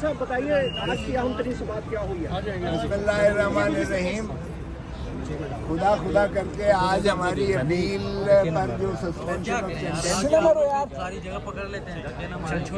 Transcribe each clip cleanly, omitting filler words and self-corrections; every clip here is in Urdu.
صاحب بتائیے آج کی اہم ترین سے بات کیا ہوئی ہے؟ بسم اللہ الرحمن الرحیم. خدا کر کے آج ہماری اپیل پر جو سسپینشن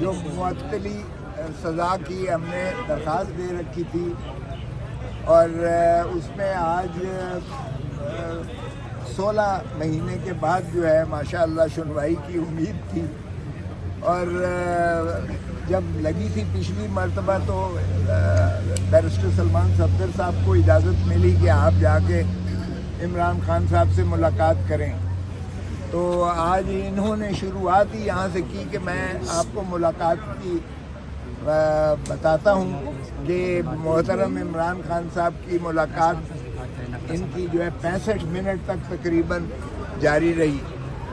جو معطلی سزا کی ہم نے درخواست دے رکھی تھی، اور اس میں آج 16 مہینے کے بعد جو ہے ماشاءاللہ سنوائی کی امید تھی. اور جب لگی تھی پچھلی مرتبہ تو بیرسٹر سلمان صفدر صاحب کو اجازت ملی کہ آپ جا کے عمران خان صاحب سے ملاقات کریں. تو آج انہوں نے شروعات ہی یہاں سے کی کہ میں آپ کو ملاقات کی بتاتا ہوں کہ محترم عمران خان صاحب کی ملاقات ان کی جو ہے 65 منٹ تک تقریباً جاری رہی،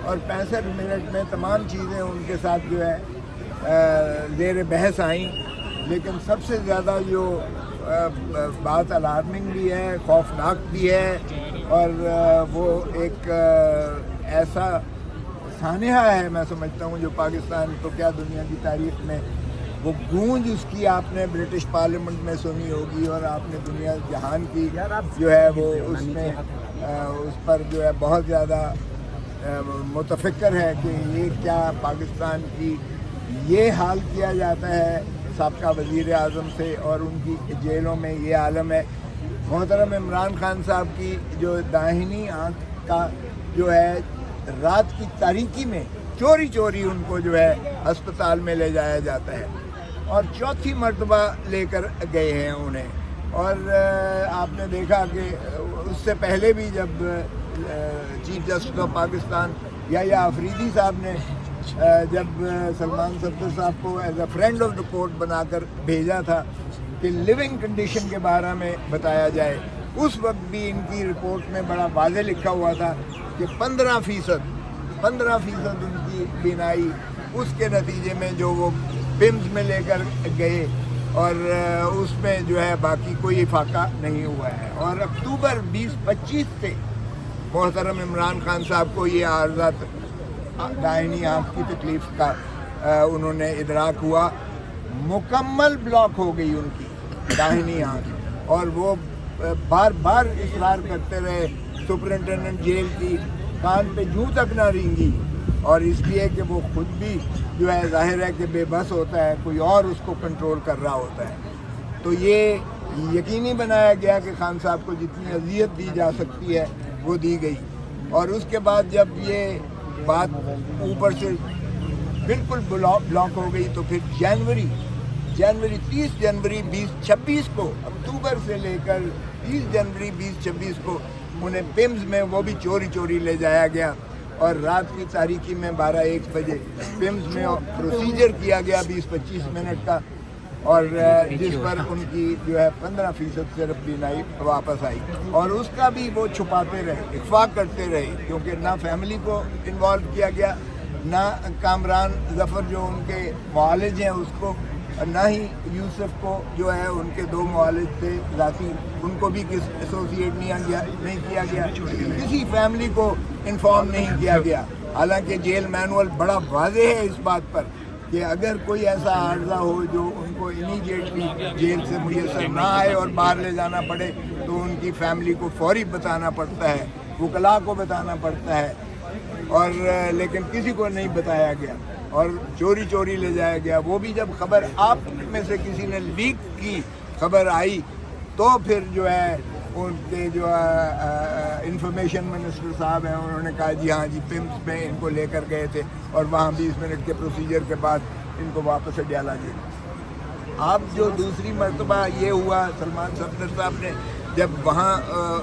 اور 65 منٹ میں تمام چیزیں ان کے ساتھ جو ہے زیر بحث آئیں. لیکن سب سے زیادہ جو بات الارمنگ بھی ہے، خوفناک بھی ہے، اور وہ ایک ایسا سانحہ ہے میں سمجھتا ہوں جو پاکستان تو کیا دنیا کی تاریخ میں وہ گونج اس کی آپ نے برٹش پارلیمنٹ میں سنی ہوگی، اور آپ نے دنیا جہان کی جو ہے وہ اس میں اس پر جو ہے بہت زیادہ متفکر ہے کہ یہ کیا پاکستان کی یہ حال کیا جاتا ہے سابقہ وزیر اعظم سے، اور ان کی جیلوں میں یہ عالم ہے. محترم عمران خان صاحب کی جو داہنی آنکھ کا جو ہے رات کی تاریکی میں چوری ان کو جو ہے ہسپتال میں لے جایا جاتا ہے، اور 4تھی مرتبہ لے کر گئے ہیں انہیں. اور آپ نے دیکھا کہ اس سے پہلے بھی جب چیف جسٹس آف پاکستان یا آفریدی صاحب نے جب سلمان صفدر صاحب کو as a friend of the court بنا کر بھیجا تھا کہ لیونگ کنڈیشن کے بارے میں بتایا جائے، اس وقت بھی ان کی رپورٹ میں بڑا واضح لکھا ہوا تھا کہ 15% ان کی بینائی اس کے نتیجے میں جو وہ پمز میں لے کر گئے، اور اس میں جو ہے باقی کوئی افاقہ نہیں ہوا ہے. اور اکتوبر 2025 سے محترم عمران خان صاحب کو یہ عارضات داہنی آنکھ کی تکلیف کا انہوں نے ادراک ہوا. مکمل بلاک ہو گئی ان کی داہنی آنکھ، اور وہ بار اصرار کرتے رہے. سپرنٹینڈنٹ جیل کی کان پہ جوں تک نہ رینگی، اور اس لیے کہ وہ خود بھی جو ہے ظاہر ہے کہ بے بس ہوتا ہے، کوئی اور اس کو کنٹرول کر رہا ہوتا ہے. تو یہ یقینی بنایا گیا کہ خان صاحب کو جتنی اذیت دی جا سکتی ہے وہ دی گئی. اور اس کے بعد جب یہ بات اوپر سے بالکل بلاک ہو گئی تو پھر جنوری 30 جنوری 2026 کو، اکتوبر سے لے کر 30 جنوری 2026 کو انہیں پمز میں وہ بھی چوری لے جایا گیا، اور رات کی تاریکی میں 12-1 بجے پمز میں پروسیجر کیا گیا 20-25 منٹ کا، اور جس پر ان کی جو ہے 15% صرف بینائی واپس آئی. اور اس کا بھی وہ چھپاتے رہے، اخفا کرتے رہے، کیونکہ نہ فیملی کو انوالو کیا گیا، نہ کامران ظفر جو ان کے معالج ہیں اس کو، نہ ہی یوسف کو جو ہے ان کے 2 معالج تھے ذاتی، ان کو بھی ایسوسیٹ نہیں کیا گیا. کسی فیملی کو انفارم نہیں کیا گیا. حالانکہ جیل مینول بڑا واضح ہے اس بات پر کہ اگر کوئی ایسا عارضہ ہو جو ان کو امیڈیٹلی جیل سے میسر نہ آئے اور باہر لے جانا پڑے تو ان کی فیملی کو فوری بتانا پڑتا ہے، وکلاء کو بتانا پڑتا ہے، اور لیکن کسی کو نہیں بتایا گیا، اور چوری لے جایا گیا. وہ بھی جب خبر آپ میں سے کسی نے لیک کی خبر آئی تو پھر جو ہے ان کے جو انفارمیشن منسٹر صاحب ہیں انہوں نے کہا جی ہاں جی پمز میں ان کو لے کر گئے تھے، اور وہاں 20 منٹ کے پروسیجر کے بعد ان کو واپس ڈالا گیا. اب جو دوسری مرتبہ یہ ہوا، سلمان صفدر صاحب نے جب وہاں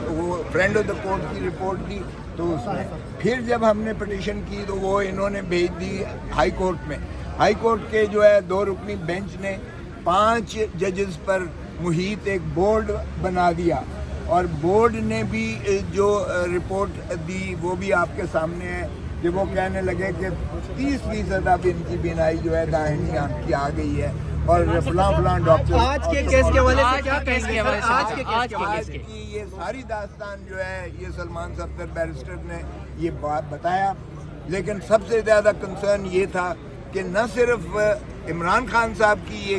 وہ فرینڈ آف دا کورٹ کی رپورٹ دی تو اس میں پھر جب ہم نے پٹیشن کی تو وہ انہوں نے بھیج دی ہائی کورٹ میں. ہائی کورٹ کے جو ہے 2 رکنی بینچ نے 5 ججز پر محیط ایک بورڈ بنا دیا، اور بورڈ نے بھی جو رپورٹ دی وہ بھی آپ کے سامنے ہے کہ وہ کہنے لگے کہ 30% اب ان کی بینائی جو ہے داہنی آنکھ کی آ گئی ہے، اور فلاں ڈاکٹر. آج کے کیس کے حوالے سے کیا کہیں گے؟ آج کی یہ ساری داستان جو ہے یہ سلمان صفدر بیرسٹر نے یہ بات بتایا. لیکن سب سے زیادہ کنسرن یہ تھا کہ نہ صرف عمران خان صاحب کی یہ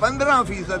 15%